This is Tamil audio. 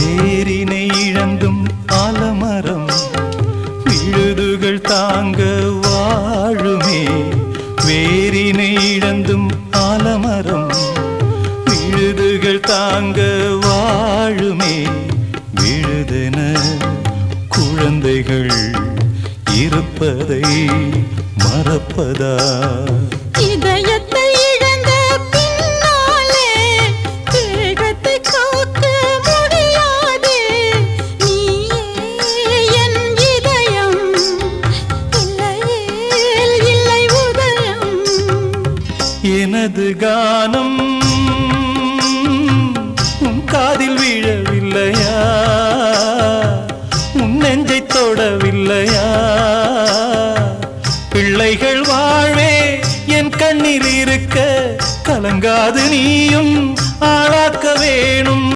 வேரினை இழந்தும் ஆலமரம் விழுதுகள் தாங்க வாழுமே. வேரினை இழந்தும் ஆலமரம் விழுதுகள் தாங்க வாழுமே. விழுதென குழந்தைகள் இருப்பதை மறப்பதா? இதயத்தை இழந்த பின்னாலே தேகத்தை காக்க முடியாதே. நீயே என் இதயம், இல்லையேல் இல்லை உதயம். எனது கானம் உன் காதில் விழ